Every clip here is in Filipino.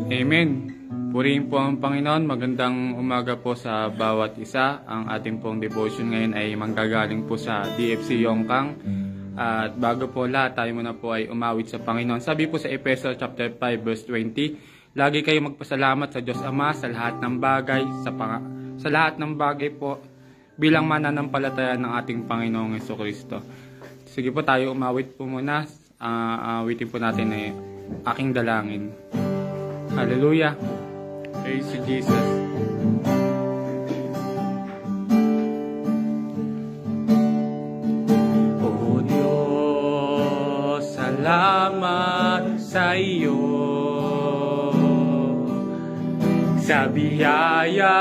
Amen. Purihin po ang Panginoon. Magandang umaga po sa bawat isa. Ang ating pong devotion ngayon ay manggagaling po sa DFC Yongkang. At bago po lahat, tayo muna po ay umawit sa Panginoon. Sabi po sa Ephesians chapter 5 verse 20, lagi kayong magpasalamat sa Diyos Ama sa lahat ng bagay, sa lahat ng bagay po bilang mananampalataya ng ating Panginoong Jesucristo. Sige po, tayo umawit po muna. Awitin po natin ay aking dalangin. Hallelujah. Praise you, Jesus. O Diyos, salamat sa iyo sa biyaya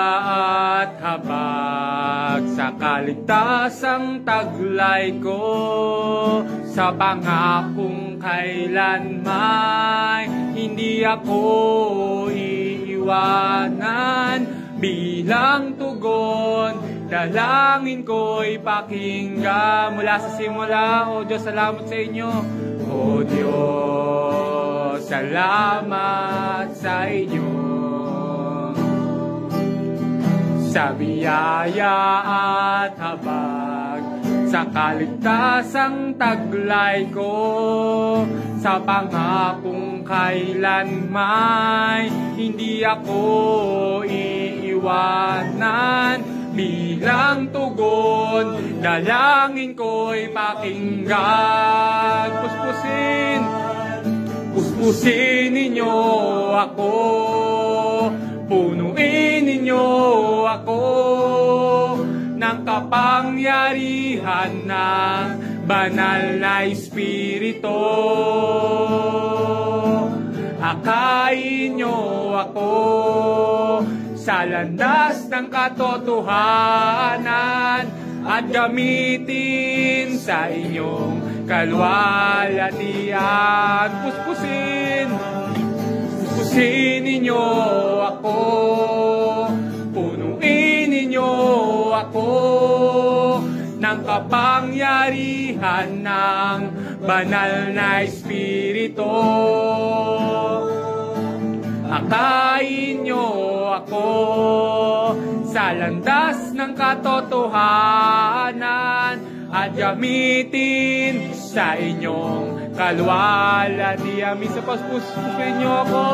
at habag, sa kaligtasang taglay ko, sa pangakong kailanman hindi ako iiwanan. Bilang tugon, dalangin ko'y pakinggan mula sa simula. O Diyos, salamat sa inyo. O Diyos, salamat sa inyo sa biyaya at habag, sa kaligtasang taglay ko, sa pangakong kailanman hindi ako iiwanan. Bilang tugon, dalangin ko'y pakinggan. Puspusin ninyo ako, punuin ninyo ako ng kapangyarihan ng banal na Espiritu. Akayin nyo ako sa landas ng katotohanan at gamitin sa inyong kalwalhatian. Puspusin ninyo ako, punuin ninyo ako ng kapangyarihan ng banal na Espiritu. Akayin nyo ako sa landas ng katotohanan at gamitin sa inyong kalwalhatian. Misa, puspusin nyo ako,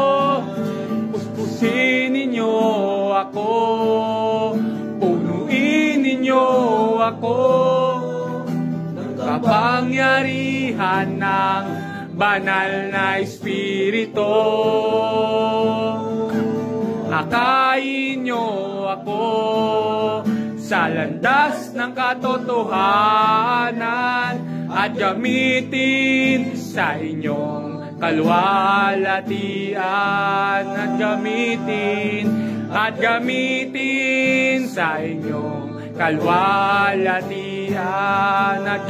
puspusin ninyo ako, punuin ninyo ako ng kapangyarihan ng banal na Espiritu. Akayin nyo ako sa landas ng katotohanan at gamitin sa inyong kalwalhatian. At gamitin sa inyong kalwalhatian. At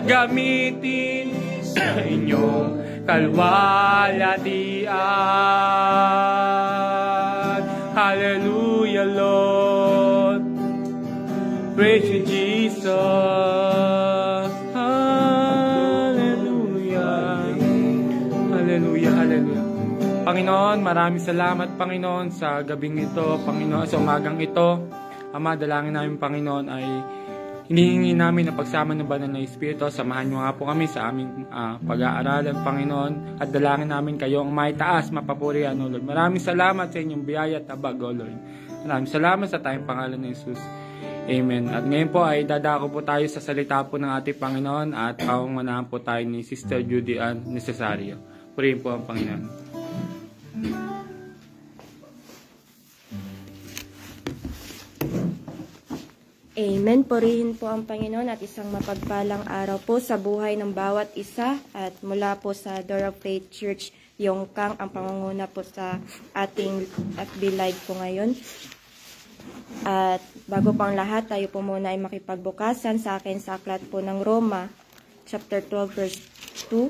gamitin sa inyong kalwalhatian. Hallelujah, Lord. Praise you, Jesus. Hallelujah. Hallelujah, hallelujah. Panginoon, maraming salamat, Panginoon, sa gabing ito, Panginoon, sa umagang ito. Ama, dalangin namin, Panginoon, ay hinihingi namin na pagsama ng banal na Espiritu. Samahan niyo nga po kami sa aming pag-aaralan, Panginoon, at dalangin namin kayo ang maitaas, mapapurihan, O Lord. Maraming salamat sa inyong biyaya at tabag, O Lord. Maraming salamat sa tayong pangalan ni Jesus. Amen. At ngayon po ay dadako po tayo sa salita po ng ating Panginoon at pangungunahan po tayo ni Sister Judy Ann Necesario. Purihin po ang Panginoon. Amen. Amen. Purihin po ang Panginoon at isang mapagpalang araw po sa buhay ng bawat isa at mula po sa Door of Faith Church Yongkang ang pangunguna po sa ating FB Live po ngayon. At bago pang lahat, tayo po muna ay makipagbukasan sa akin sa aklat po ng Roma, chapter 12 verse 2.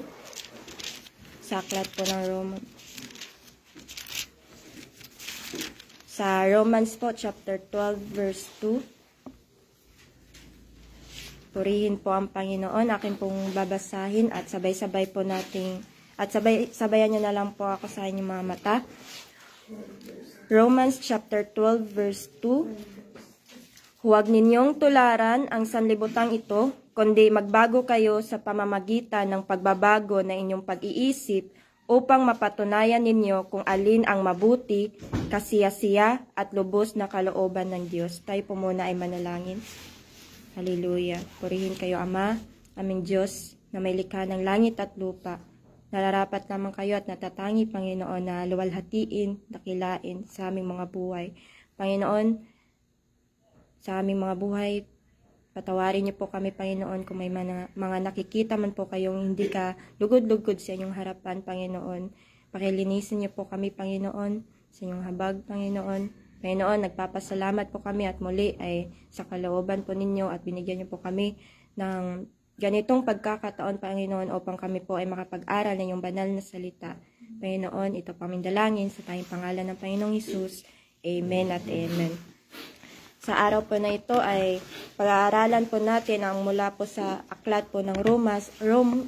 Sa aklat po ng Roma. Sa Romans po, chapter 12 verse 2. Purihin po ang Panginoon, akin pong babasahin at sabay-sabay po nating, at sabayan nyo na lang po ako sa inyong mga mata. Romans chapter 12 verse 2. Huwag ninyong tularan ang sanlibutang ito, kundi magbago kayo sa pamamagitan ng pagbabago na inyong pag-iisip upang mapatunayan ninyo kung alin ang mabuti, kasiyasiya at lubos na kalooban ng Diyos. Tayo po muna ay manalangin. Hallelujah. Purihin kayo, Ama, aming Diyos, na may likha ng langit at lupa. Nararapat naman kayo at natatangi, Panginoon, na luwalhatiin, dakilain sa aming mga buhay. Panginoon, sa aming mga buhay, patawarin niyo po kami, Panginoon, kung may mga nakikita man po kayong hindi ka lugod-lugod sa inyong harapan, Panginoon. Pakilinisin niyo po kami, Panginoon, sa inyong habag, Panginoon. Panginoon, nagpapasalamat po kami at muli ay sa kalooban po ninyo at binigyan niyo po kami ng ganitong pagkakataon, Panginoon, upang kami po ay makapag-aral ng iyong banal na salita. Panginoon, ito po aming dalangin sa tayong pangalan ng Panginoong Hesus. Amen at amen. Sa araw po na ito ay pag-aaralan po natin ang mula po sa aklat po ng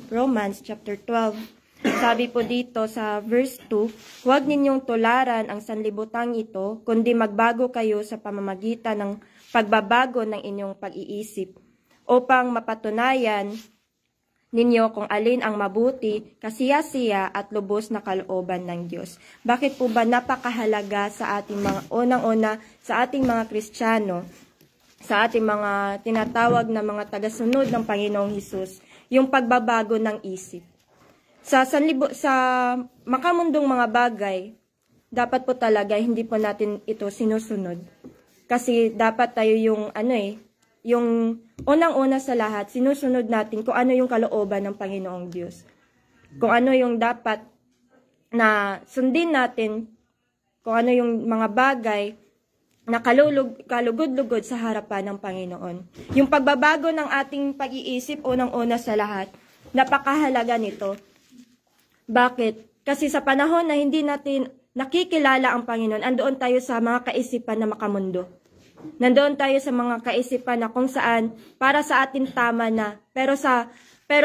Romans chapter 12. Sabi po dito sa verse 2, huwag ninyong tularan ang sanlibutang ito, kundi magbago kayo sa pamamagitan ng pagbabago ng inyong pag-iisip, upang mapatunayan ninyo kung alin ang mabuti, kasiyasiya at lubos na kalooban ng Diyos. Bakit po ba napakahalaga sa ating mga unang-una, sa ating mga Kristiyano, sa ating mga tinatawag na mga tagasunod ng Panginoong Hesus, yung pagbabago ng isip? Sa makamundong mga bagay, dapat po talaga hindi po natin ito sinusunod. Kasi dapat tayo yung yung unang-una sa lahat, sinusunod natin kung ano yung kalooban ng Panginoong Diyos. Kung ano yung dapat na sundin natin, kung ano yung mga bagay na kalugod-lugod sa harapan ng Panginoon. Yung pagbabago ng ating pag-iisip, unang-una sa lahat, napakahalaga nito. Bakit? Kasi sa panahon na hindi natin nakikilala ang Panginoon, andoon tayo sa mga kaisipan na makamundo. Nandoon tayo sa mga kaisipan na kung saan para sa atin tama na. Pero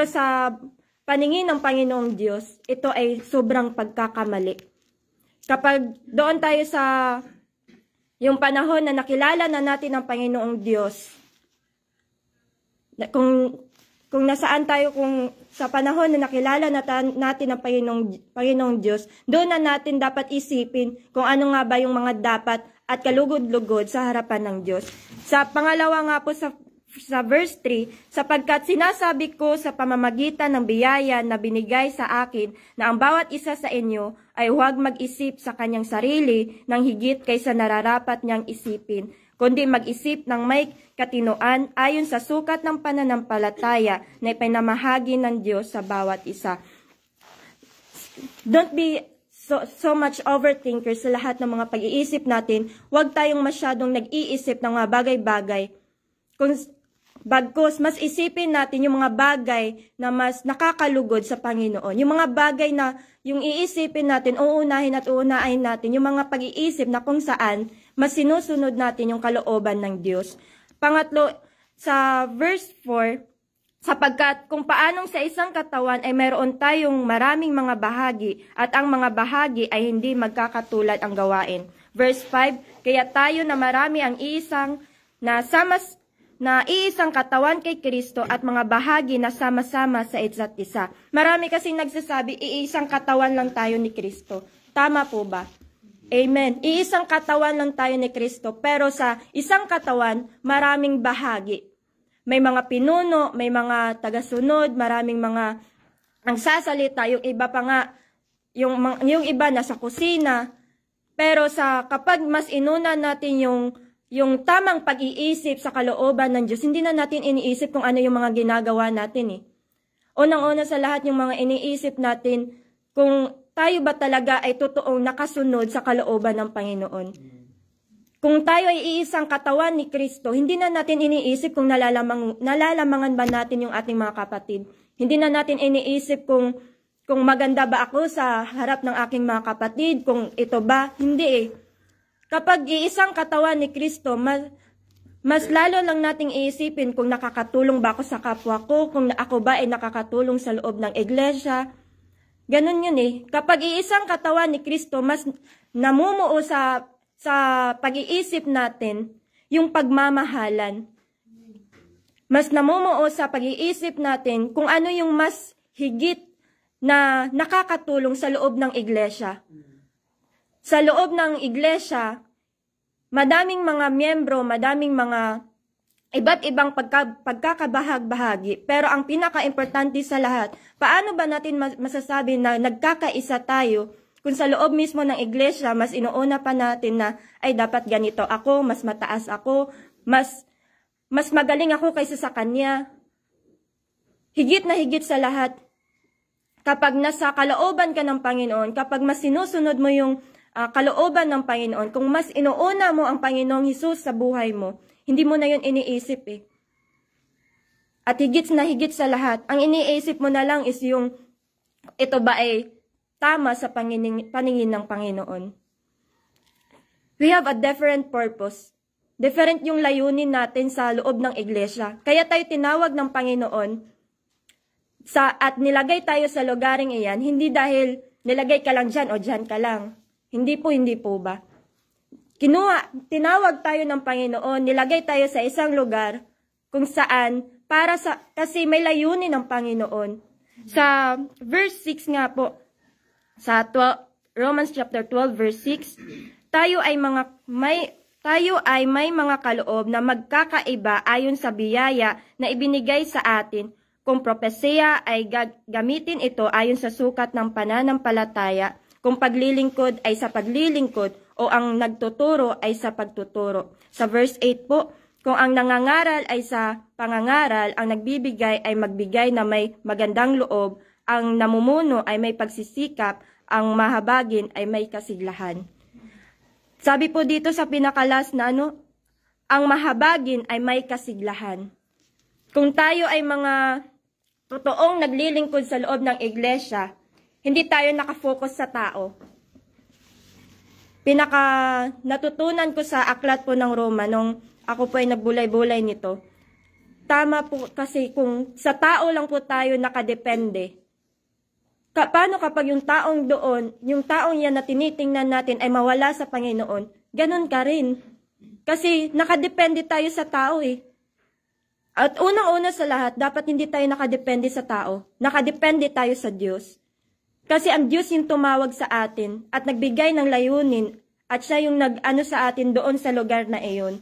sa paningin ng Panginoong Diyos, ito ay sobrang pagkakamali. Kapag doon tayo sa yung panahon na nakilala na natin ang Panginoong Diyos, kung nasaan tayo, kung sa panahon na nakilala natin ang Panginoong Diyos, doon na natin dapat isipin kung ano nga ba yung mga dapat at kalugod-lugod sa harapan ng Diyos. Sa pangalawa nga po sa verse 3, sapagkat sinasabi ko sa pamamagitan ng biyaya na binigay sa akin na ang bawat isa sa inyo ay huwag mag-isip sa kanyang sarili ng higit kaysa nararapat niyang isipin, kundi mag-isip ng may katinoan ayon sa sukat ng pananampalataya na ipinamahagi ng Diyos sa bawat isa. Don't be so much overthinkers sa lahat ng mga pag-iisip natin. Huwag tayong masyadong nag-iisip ng mga bagay-bagay. Bagkus, mas isipin natin yung mga bagay na mas nakakalugod sa Panginoon. Yung mga bagay na yung iisipin natin, uunahin at uunahin natin, yung mga pag-iisip na kung saan mas sinusunod natin yung kalooban ng Diyos. Pangatlo, sa verse 4, sapagkat kung paanong sa isang katawan ay mayroon tayong maraming mga bahagi at ang mga bahagi ay hindi magkakatulad ang gawain. Verse 5, kaya tayo na marami ang iisang katawan kay Kristo at mga bahagi na sama-sama sa isa't isa. Marami kasing nagsasabi, iisang katawan lang tayo ni Kristo. Tama po ba? Amen. Iisang katawan lang tayo ni Kristo, pero sa isang katawan, maraming bahagi. May mga pinuno, may mga tagasunod, maraming mga nagsasalita, yung iba pa nga, yung iba nasa kusina. Pero kapag mas inuna natin yung tamang pag-iisip sa kalooban ng Diyos, hindi na natin iniisip kung ano yung mga ginagawa natin eh. Unang-una sa lahat yung mga iniisip natin kung tayo ba talaga ay totoong nakasunod sa kalooban ng Panginoon. Kung tayo ay iisang katawan ni Kristo, hindi na natin iniisip kung nalalamangan ba natin yung ating mga kapatid. Hindi na natin iniisip kung maganda ba ako sa harap ng aking mga kapatid, kung ito ba, hindi eh. Kapag iisang katawan ni Kristo, mas lalo lang nating iisipin kung nakakatulong ba ako sa kapwa ko, kung ako ba ay nakakatulong sa loob ng iglesia. Ganun yun eh. Kapag iisang katawan ni Kristo, mas namumuo sa pag-iisip natin yung pagmamahalan. Mas namumuo sa pag-iisip natin kung ano yung mas higit na nakakatulong sa loob ng iglesia. Sa loob ng iglesia, madaming mga miyembro, madaming mga iba't ibang pagkakabahag-bahagi. Pero ang pinaka-importante sa lahat, paano ba natin masasabi na nagkakaisa tayo kung sa loob mismo ng iglesia, mas inuuna pa natin na, ay dapat ganito ako, mas mataas ako, mas magaling ako kaysa sa kanya. Higit na higit sa lahat, kapag nasa kalooban ka ng Panginoon, kapag mas sinusunod mo yung kalooban ng Panginoon, kung mas inuuna mo ang Panginoong Hesus sa buhay mo, hindi mo na yun iniisip eh. At higit na higit sa lahat, ang iniisip mo na lang is yung, ito ba ay tama sa paningin ng Panginoon. We have a different purpose. Different yung layunin natin sa loob ng iglesia. Kaya tayo tinawag ng Panginoon at nilagay tayo sa lugaring iyan, hindi dahil nilagay ka lang dyan o dyan ka lang. Hindi po ba? Tinawag tayo ng Panginoon, nilagay tayo sa isang lugar kung saan, kasi may layunin ng Panginoon. Sa verse 6 nga po, sa Romans chapter 12 verse 6, tayo ay may mga kaloob na magkakaiba ayon sa biyaya na ibinigay sa atin. Kung propesya ay gamitin ito ayon sa sukat ng pananampalataya, kung paglilingkod ay sa paglilingkod, o ang nagtuturo ay sa pagtuturo. Sa verse 8 po, kung ang nangangaral ay sa pangangaral, ang nagbibigay ay magbigay na may magandang loob, ang namumuno ay may pagsisikap, ang mahabagin ay may kasiglahan. Sabi po dito sa pinakalas na ang mahabagin ay may kasiglahan. Kung tayo ay mga totoong naglilingkod sa loob ng iglesia, hindi tayo nakafocus sa tao. Natutunan ko sa aklat po ng Roma nung ako po ay nagbulay-bulay nito. Tama po kasi kung sa tao lang po tayo nakadepende. Paano kapag yung taong yan na tinitingnan natin ay mawala sa Panginoon, ganun ka rin. Kasi nakadepende tayo sa tao eh. At unang-una sa lahat, dapat hindi tayo nakadepende sa tao. Nakadepende tayo sa Diyos. Kasi ang Diyos yung tumawag sa atin at nagbigay ng layunin at siya yung nag-ano sa atin doon sa lugar na iyon.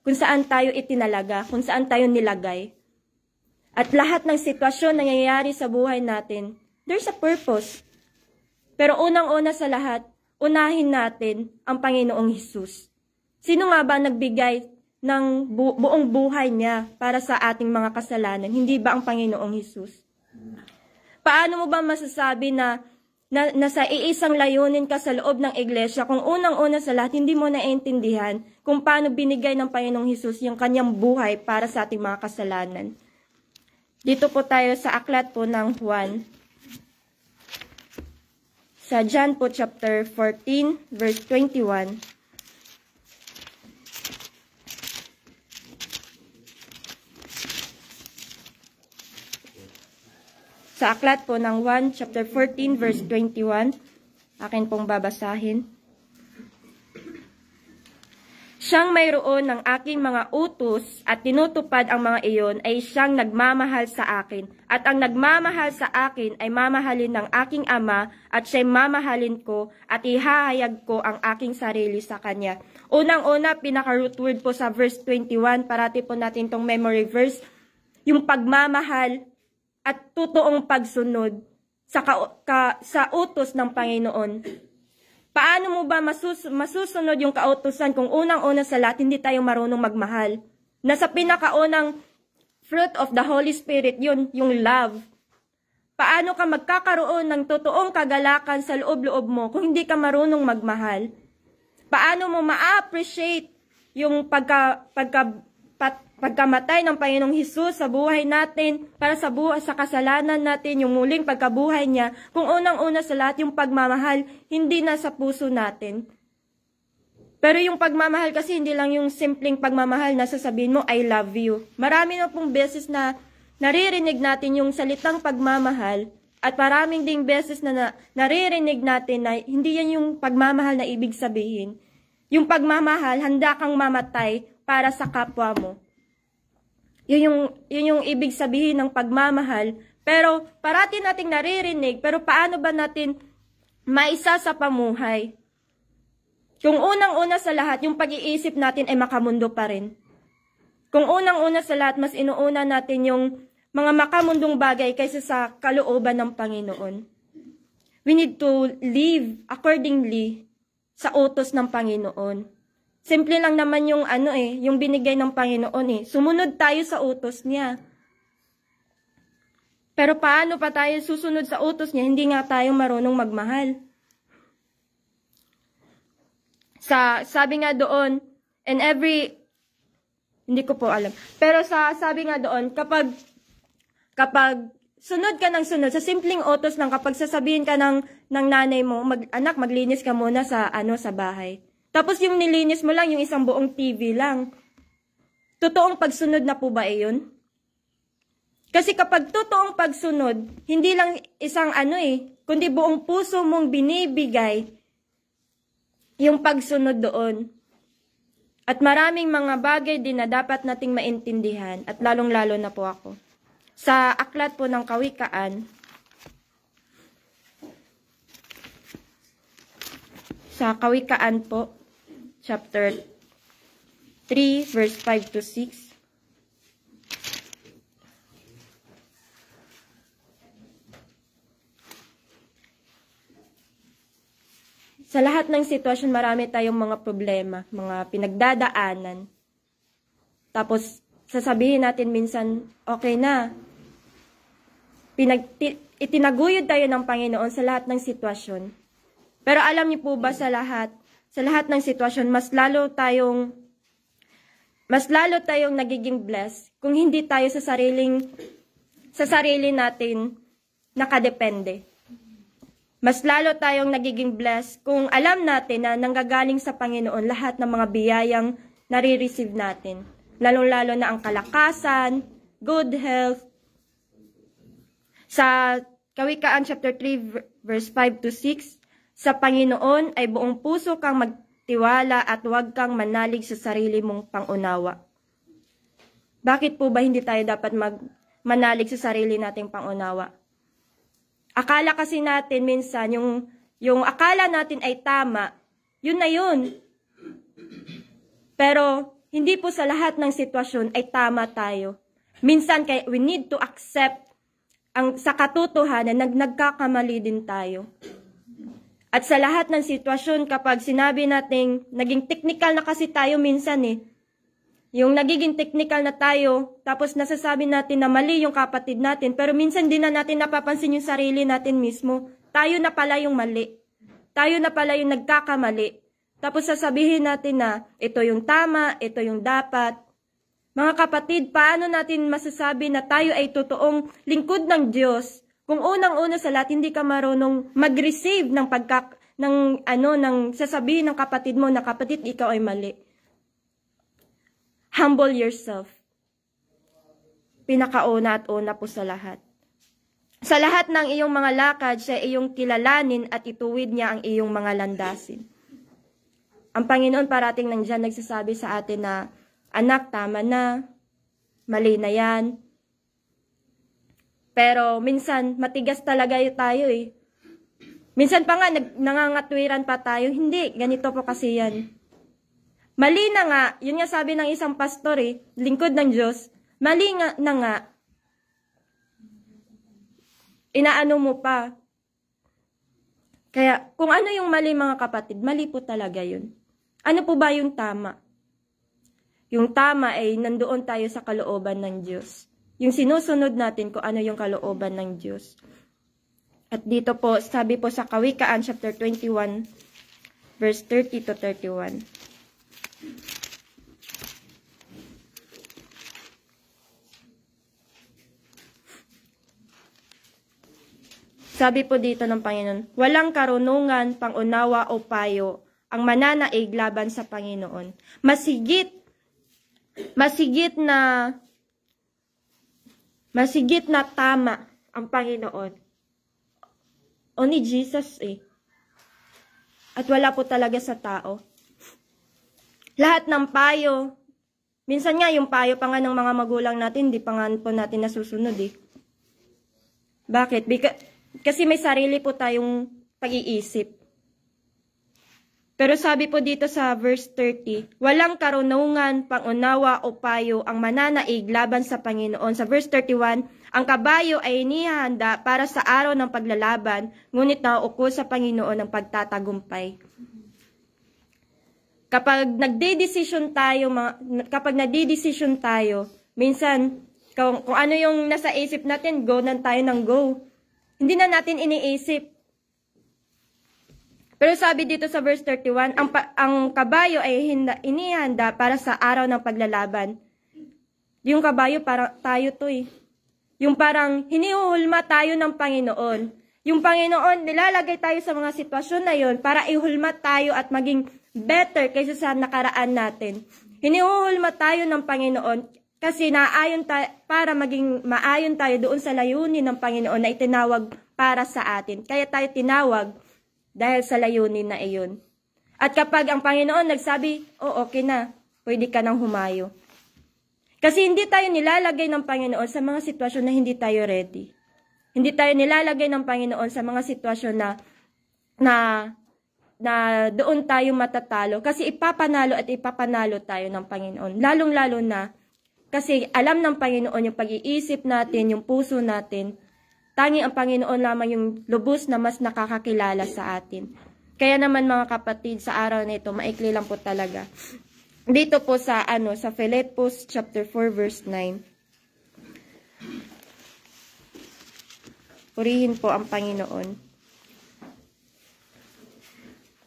Kung saan tayo itinalaga, kung saan tayo nilagay. At lahat ng sitwasyon na nangyayari sa buhay natin, there's a purpose. Pero unang-una sa lahat, unahin natin ang Panginoong Hesus. Sino nga ba nagbigay ng buong buhay niya para sa ating mga kasalanan? Hindi ba ang Panginoong Hesus? Paano mo ba masasabi na sa iisang layunin ka sa loob ng iglesia kung unang-una sa lahat hindi mo naiintindihan kung paano binigay ng Panginoong Hesus yung kanyang buhay para sa ating mga kasalanan? Dito po tayo sa aklat po ng Juan. Sa John po chapter 14 verse 21. Sa aklat po ng 1, chapter 14, verse 21, akin pong babasahin. Siyang mayroon ng aking mga utos at tinutupad ang mga iyon ay siyang nagmamahal sa akin. At ang nagmamahal sa akin ay mamahalin ng aking Ama at siya'y mamahalin ko at ihahayag ko ang aking sarili sa kanya. Unang-una, pinaka-root word po sa verse 21, parati po natin tong memory verse, yung pagmamahal at totoong pagsunod sa utos ng Panginoon. Paano mo ba masusunod yung kautusan kung unang-una sa lahat hindi tayo marunong magmahal? Nasa pinakaunang fruit of the Holy Spirit yun, yung love. Paano ka magkakaroon ng totoong kagalakan sa loob-loob mo kung hindi ka marunong magmahal? Paano mo ma-appreciate yung pagkamatay ng Panginoong Hesus sa buhay natin, para sa kasalanan natin, yung muling pagkabuhay niya, kung unang-una sa lahat yung pagmamahal, hindi nasa puso natin. Pero yung pagmamahal kasi hindi lang yung simpleng pagmamahal na sasabihin mo, I love you. Marami na pong beses na naririnig natin yung salitang pagmamahal, at maraming ding beses na naririnig natin na hindi yan yung pagmamahal na ibig sabihin. Yung pagmamahal, handa kang mamatay para sa kapwa mo. Yun yung ibig sabihin ng pagmamahal. Pero parati nating naririnig, pero paano ba natin maisa sa pamuhay? Kung unang-una sa lahat, yung pag-iisip natin ay makamundo pa rin. Kung unang-una sa lahat, mas inuuna natin yung mga makamundong bagay kaysa sa kalooban ng Panginoon. We need to live accordingly sa utos ng Panginoon. Simple lang naman yung yung binigay ng Panginoon . Sumunod tayo sa utos niya. Pero paano pa tayo susunod sa utos niya? Hindi nga tayo marunong magmahal. Sabi nga doon, hindi ko po alam. Pero sabi nga doon, kapag sunod ka ng sunod, sa simpleng utos lang, kapag sasabihin ka ng nanay mo, anak, maglinis ka muna sa bahay. Tapos yung nilinis mo lang, yung isang buong TV lang. Totoong pagsunod na po ba yun? Kasi kapag totoong pagsunod, hindi lang isang kundi buong puso mong binibigay yung pagsunod doon. At maraming mga bagay din na dapat nating maintindihan, at lalong-lalo na po ako. Sa aklat po ng Kawikaan, sa Kawikaan po, chapter 3, verse 5 to 6. Sa lahat ng sitwasyon, marami tayong mga problema, mga pinagdadaanan. Tapos, sasabihin natin minsan, okay na. Itinaguyod tayo ng Panginoon sa lahat ng sitwasyon. Pero alam niyo po ba, sa lahat ng sitwasyon, mas lalo tayong nagiging blessed kung hindi tayo sa sarili natin nakadepende. Mas lalo tayong nagiging blessed kung alam natin na nanggagaling sa Panginoon lahat ng mga biyayang nare-receive natin. Lalong-lalo na ang kalakasan, good health. Sa Kawikaan chapter 3 verse 5 to 6, sa Panginoon ay buong puso kang magtiwala at huwag kang manalig sa sarili mong pangunawa. Bakit po ba hindi tayo dapat manalig sa sarili nating pangunawa? Akala kasi natin minsan, yung akala natin ay tama, yun na yun. Pero hindi po sa lahat ng sitwasyon ay tama tayo. Minsan we need to accept sa katotohanan na nagkakamali din tayo. At sa lahat ng sitwasyon, kapag sinabi natin, naging technical na kasi tayo minsan yung nagiging technical na tayo, tapos nasasabi natin na mali yung kapatid natin, pero minsan din na natin napapansin yung sarili natin mismo. Tayo na pala yung mali. Tayo na pala yung nagkakamali. Tapos sasabihin natin na ito yung tama, ito yung dapat. Mga kapatid, paano natin masasabi na tayo ay totoong lingkod ng Diyos kung unang-una sa lahat hindi ka marunong mag-receive ng sasabihin ng kapatid mo na kapatid, ikaw ay mali. Humble yourself. Pinakauna at una po sa lahat. Sa lahat ng iyong mga lakad, siya iyong kilalanin at ituwid niya ang iyong mga landasin. Ang Panginoon parating nandiyan nagsasabi sa atin na, anak, tama na, mali na yan. Pero minsan, matigas talaga tayo Minsan pa nga, nangangatwiran pa tayo, hindi, ganito po kasi yan. Mali na nga, yun nga sabi ng isang pastor lingkod ng Diyos, mali na nga, inaano mo pa. Kaya kung ano yung mali mga kapatid, mali po talaga yun. Ano po ba yung tama? Yung tama ay nandoon tayo sa kalooban ng Diyos. Yung sinusunod natin kung ano yung kalooban ng Diyos. At dito po, sabi po sa Kawikaan chapter 21, verse 30 to 31. Sabi po dito ng Panginoon, walang karunungan, pangunawa o payo ang mananaig laban sa Panginoon. Masigit na tama ang Panginoon. O ni Jesus At wala po talaga sa tao. Lahat ng payo, minsan nga yung payo pa nga ng mga magulang natin, di pa nga po natin nasusunod Bakit? Kasi may sarili po tayong pag-iisip. Pero sabi po dito sa verse 30, walang karunungan, pangunawa o payo ang mananaig laban sa Panginoon. Sa verse 31, ang kabayo ay inihanda para sa araw ng paglalaban, ngunit nauuko sa Panginoon ang pagtatagumpay. Kapag nagde-decision tayo, minsan, kung ano yung nasa isip natin, go na tayo ng go. Hindi na natin iniisip. Pero sabi dito sa verse 31, ang kabayo ay inihanda para sa araw ng paglalaban. Yung kabayo, parang tayo to Yung parang hinihuhulma tayo ng Panginoon. Yung Panginoon, nilalagay tayo sa mga sitwasyon na yon para ihulma tayo at maging better kaysa sa nakaraan natin. Hinihuhulma tayo ng Panginoon kasi para maging maayon tayo doon sa layunin ng Panginoon na itinawag para sa atin. Kaya tayo tinawag dahil sa layunin na iyon. At kapag ang Panginoon nagsabi, okay na, pwede ka nang humayo. Kasi hindi tayo nilalagay ng Panginoon sa mga sitwasyon na hindi tayo ready. Hindi tayo nilalagay ng Panginoon sa mga sitwasyon na doon tayo matatalo. Kasi ipapanalo tayo ng Panginoon. Lalong-lalo na kasi alam ng Panginoon yung pag-iisip natin, yung puso natin. Tanging ang Panginoon lamang yung lubos na mas nakakakilala sa atin. Kaya naman mga kapatid, sa araw na ito, maikli lang po talaga. Dito po sa Filipos chapter 4 verse 9. Purihin po ang Panginoon.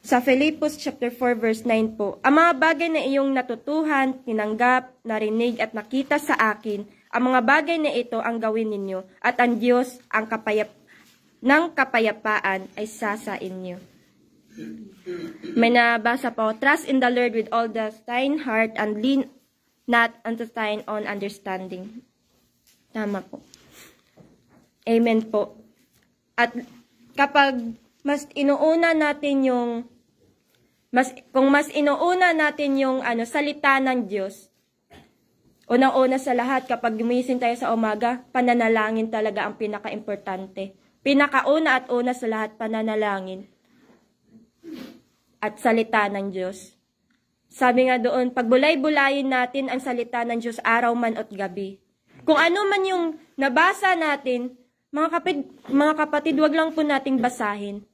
Sa Filipos chapter 4 verse 9 po, ang mga bagay na iyong natutuhan, tinanggap, narinig at nakita sa akin, ang mga bagay na ito ang gawin ninyo, at ang Diyos ng kapayapaan ay sa inyo. May nabasa po, trust in the Lord with all thine heart and lean not unto thine own understanding. Tama po. Amen po. At kapag mas inuuna natin kung mas inuuna natin yung salita ng Diyos, unang-una sa lahat, kapag gumising tayo sa umaga, pananalangin talaga ang pinaka-importante. Pinakauna at una sa lahat, pananalangin at salita ng Diyos. Sabi nga doon, pagbulay-bulayin natin ang salita ng Diyos araw man at gabi. Kung ano man yung nabasa natin, mga kapatid, wag lang po nating basahin.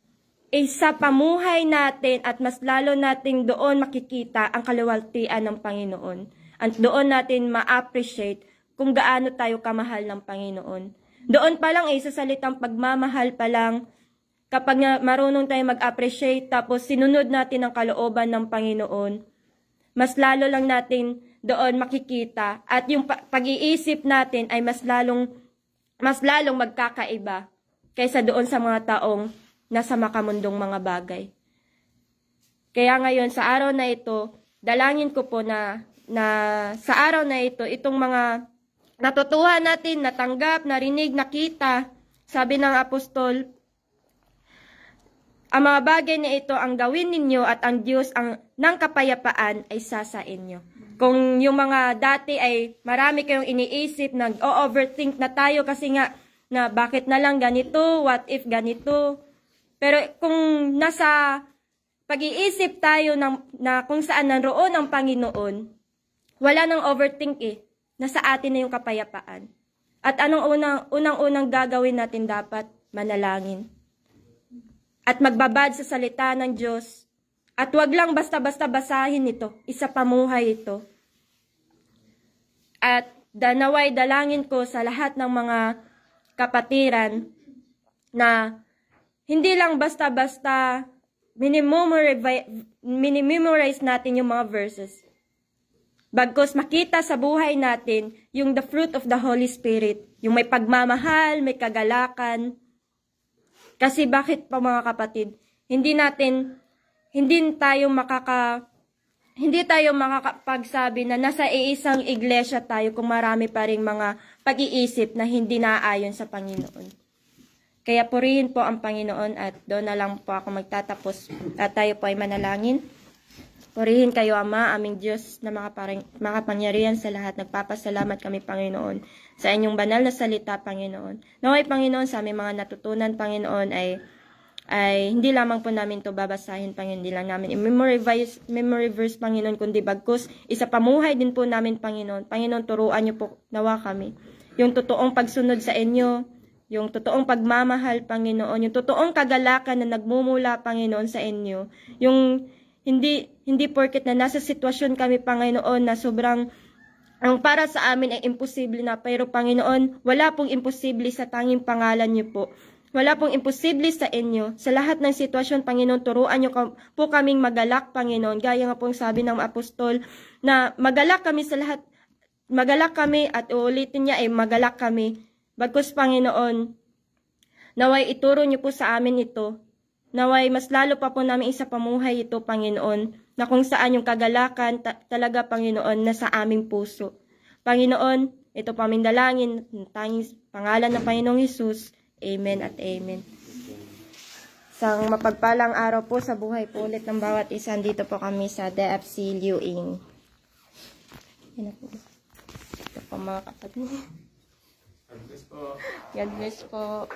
Sa pamuhay natin at mas lalo nating doon makikita ang kaluwalhatian ng Panginoon. At doon natin ma-appreciate kung gaano tayo kamahal ng Panginoon. Doon pa lang sa salitang pagmamahal pa lang, kapag marunong tayo mag-appreciate tapos sinunod natin ang kalooban ng Panginoon, mas lalo lang natin doon makikita at yung pag-iisip natin ay mas lalong magkakaiba kaysa doon sa mga taong nasa makamundong mga bagay. Kaya ngayon sa araw na ito, dalangin ko po na sa araw na ito, itong mga natutuhan natin, natanggap, narinig, nakita, sabi ng apostol, ang mga bagay na ito ang gawin ninyo at ang Diyos ng kapayapaan ay sa inyo. Kung yung mga dati ay marami kayong iniisip, nag-overthink na tayo kasi nga na bakit na lang ganito, what if ganito. Pero kung nasa pag-iisip tayo na kung saan nanroon ang Panginoon, wala nang overthink nasa atin na yung kapayapaan. At anong unang gagawin natin dapat? Manalangin. at magbabad sa salita ng Diyos. At wag lang basta-basta basahin ito, isa pamuhay ito. At naway dalangin ko sa lahat ng mga kapatiran na hindi lang basta-basta minimemorize natin yung mga verses. Bagkus makita sa buhay natin yung the fruit of the Holy Spirit, yung may pagmamahal, may kagalakan. Kasi bakit pa mga kapatid, hindi tayo makakapagsabi na nasa iisang iglesia tayo kung marami pa ring mga pag-iisip na hindi naaayon sa Panginoon. Kaya purihin po ang Panginoon at doon na lang po ako magtatapos at tayo po ay manalangin. Purihin kayo, Ama, aming Diyos na makapangyarihan sa lahat. Nagpapasalamat kami, Panginoon, sa inyong banal na salita, Panginoon. Naway, Panginoon, sa aming mga natutunan, Panginoon, ay hindi lamang po namin to babasahin, Panginoon, hindi lang namin memory verse, Panginoon, kundi bagkus, isa pamuhay din po namin, Panginoon. Panginoon, turuan niyo po nawa kami. Yung totoong pagsunod sa inyo, yung totoong pagmamahal, Panginoon, yung totoong kagalakan na nagmumula, Panginoon, sa inyo. Yung hindi porket na nasa sitwasyon kami, Panginoon, na sobrang ang para sa amin ay imposible na, pero Panginoon, wala pong imposible sa tanging pangalan niyo po. Wala pong imposible sa inyo. Sa lahat ng sitwasyon, Panginoon, turuan niyo po kaming magalak, Panginoon. Gaya nga pong sabi ng apostol, na magalak kami sa lahat, magalak kami at uulitin niya ay magalak kami. Bagkus, Panginoon, naway ituro niyo po sa amin ito. Naway mas lalo pa po namin isa pamuhay ito, Panginoon, na kung saan yung kagalakan talaga, Panginoon, nasa aming puso. Panginoon, ito po aming dalangin, tanging pangalan ng Panginoong Hesus. Amen at amen. Isang mapagpalang araw po sa buhay po ulit ng bawat isa. Dito po kami sa DFC Liu Ying. Yan na po. Ito po mga kapatid. God bless po. God bless po.